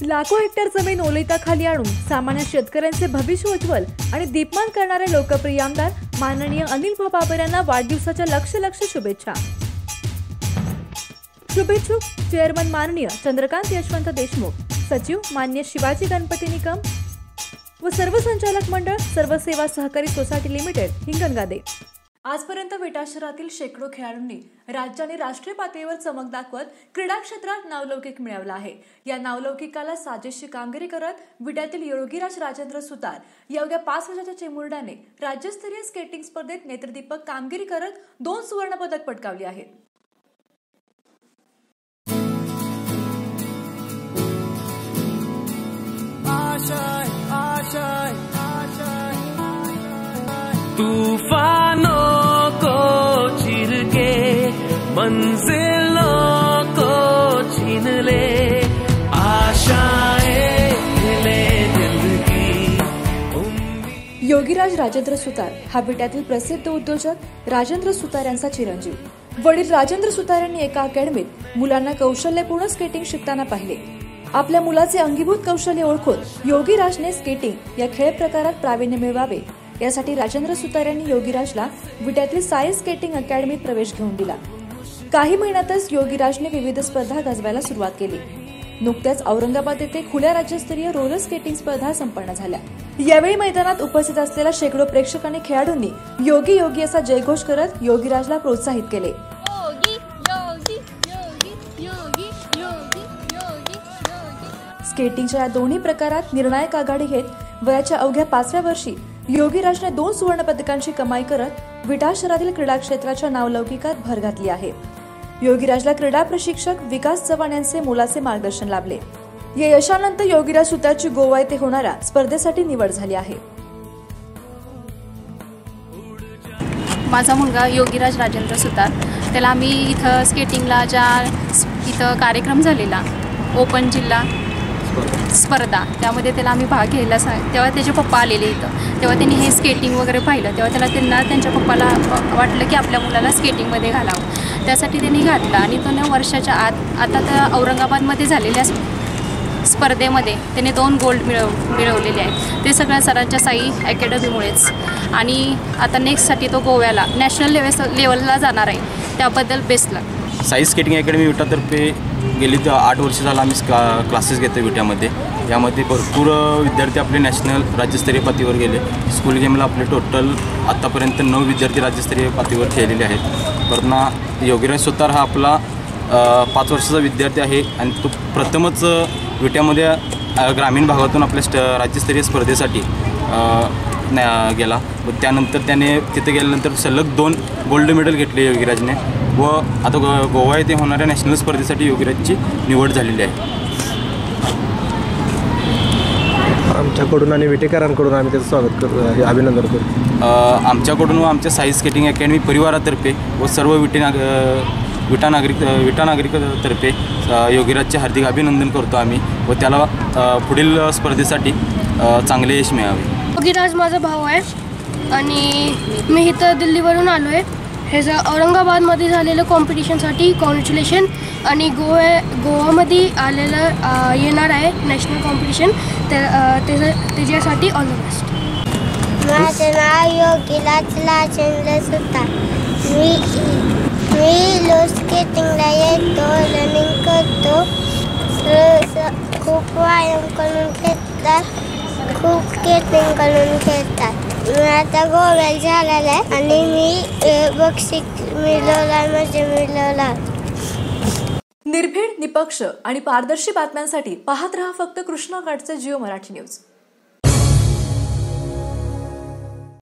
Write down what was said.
लाखो हेक्टर जमीन ओलिताखाली आणून सामान्य शेतकऱ्यांचे भविष्य उज्ज्वल आणि दीप्यमान करणारे लोकप्रिय आमदार माननीय अनिल बाबर यांना वाढदिवसाच्या लक्ष शुभेच्छा। शुभेच्छुक चेअरमन माननीय चंद्रकांत यशवंत देशमुख, सचिव मान्य शिवाजी गणपती निकम व सर्व संचालक मंडळ, सर्व सेवा सहकारी सोसायटी लिमिटेड, हिंगणघाट। आजपर्यंत विटा शहरातील शेकडो खेळाडूंनी राज्य आणि राष्ट्रीय पातळीवर चमक दाखवत क्रीडा क्षेत्रात नावलौकिक मिळवला आहे। या नावलौकिकाला साजेशी कामगिरी करत विट्यातील योगीराज राजेंद्र सुतार या अवघ्या 5 वर्षाच्या चिमुरड्याने राज्यस्तरीय स्केटिंग स्पर्धेत नेत्रदीपक कामगिरी करत 2 सुवर्ण पदक पटकावली आहेत। तूफानों को चीर के मंजिलों को छीन ले, आशाएं ले दिल की उम्मीद। योगीराज राजेंद्र सुतार हा विट्यातील प्रसिद्ध उद्योजक राजेंद्र सुतार यांचा चिरंजीव। वडील राजेंद्र सुतार यांनी एका अकॅडमीत मुलांना कौशल्यपूर्ण स्केटिंग शिकताना पाहिले। आपल्या मुलाचे अंगीभूत कौशल्य ओळखून योगीराजने स्केटिंग या खेळ प्रकारात प्रावीण्य मिळवावे यासाठी राजेंद्र सुतार यांनी योगीराजला विट्यातील साई स्केटिंग अकॅडमीत प्रवेश घेऊन दिला। काही महिन्यातच योगीराजने विविध स्पर्धा गाजवायला सुरुवात केली। नुकत्याच औरंगाबाद येथे खुल्या राज्यस्तरीय रोलर स्केटिंग स्पर्धा संपन्न झाल्या। यावेळी मैदानात उपस्थित असलेल्या शेकडो प्रेक्षकांनी खेळाडूंनी योगी योगी असा जयघोष करत योगीराजला प्रोत्साहित केले। स्केटिंगच्या या दोन्ही प्रकारात निर्णायक आघाडी घेत वयाच्या अवघ्या 5व्या वर्षी योगीराजने 2 सुवर्ण पदकांची कमाई करत विटा शहरातील क्रीडा क्षेत्राच्या नावलौकिकात भर घातली आहे। योगीराजला क्रीडा प्रशिक्षक विकास चव्हाण यांचे मोलाचे मार्गदर्शन लाभले। या यशानंतर योगीराज सुतारची गोवा येथे होणाऱ्या स्पर्धेसाठी निवड झाली आहे। माझा मुलगा योगीराज राजेंद्र सुतार, त्याला आम्ही इथं स्केटिंगला इथं कार्यक्रम झालेला ओपन जिल्हा स्पर्धा, त्यामध्ये त्याला आम्ही भाग घ्यायला तेव्हा त्याचे पप्पा आलेले इथं। तेव्हा त्यांनी हे स्केटिंग वगैरे पाहिलं, तेव्हा त्यांच्या पप्पाला वाटलं की आपल्या मुलाला स्केटिंगमध्ये घालावं, त्यासाठी त्यांनी घातलं। आणि तो 9 वर्षाच्या आत आता त्या औरंगाबादमध्ये झालेल्या स्पर्धेमध्ये त्याने 2 गोल्ड मिळवलेले आहेत। ते सगळ्या सरांच्या साई अकॅडमीमुळेच। आणि आता नेक्स्टसाठी तो गोव्याला नॅशनल लेवलला जाणार आहे, त्याबद्दल बेस्ट लक। साई स्केटिंग अकॅडमी विटातर्फे गेली 8 वर्ष झालं आम्ही क्लासेस घेतो विट्यामध्ये। यामध्ये भरपूर विद्यार्थी आपले नॅशनल राज्यस्तरीय पातळीवर गेले। स्कूल गेमला आपले टोटल आत्तापर्यंत 9 विद्यार्थी राज्यस्तरीय पातळीवर खेळलेले आहेत। परंतु योगीराज सुतार हा आपला 5 वर्षाचा विद्यार्थी आहे आणि तो प्रथमच विट्यामध्ये ग्रामीण भागातून आपल्या राज्यस्तरीय स्पर्धेसाठी गेला व त्यानंतर त्याने तिथे गेल्यानंतर सलग 2 गोल्ड मेडल घेतले योगीराजने व आता गोवा येथे होणाऱ्या नॅशनल स्पर्धेसाठी योगीराजची निवड झालेली आहे। आमच्याकडून आणि विटेकरांकडून आम्ही त्याचं स्वागत करू, अभिनंदन करू। आमच्याकडून व आमच्या साई स्केटिंग अकॅडमी परिवारातर्फे व सर्व विटा नागरिकतर्फे योगीराजचे हार्दिक अभिनंदन करतो आम्ही व त्याला पुढील स्पर्धेसाठी चांगले यश मिळावे। योगीराज माझा भाऊ आहे आणि मी इथं दिल्लीवरून आलो आहे। हे औरंगाबादमध्ये झालेलं कॉम्पिटिशनसाठी कॉंग्रॅच्युलेशन। आणि गोवामध्ये आलेलं येणार आहे नॅशनल कॉम्पिटिशन, त्याच्यासाठी ऑल द बेस्ट। माझं नाव योगीराज राजेंद्र सुतार। मी स्केटिंगला येतो, रनिंग करतो, खूप व्यायाम करून खेळतात, खूप स्केटिंग करून खेळतात। मी आता गोव्याला झालेला आहे आणि मी बक्षीस मिळवला। निर्भीड, निपक्ष आणि पारदर्शी बातम्यांसाठी पाहत रहा फक्त कृष्णाघाटचे जिओ मराठी न्यूज।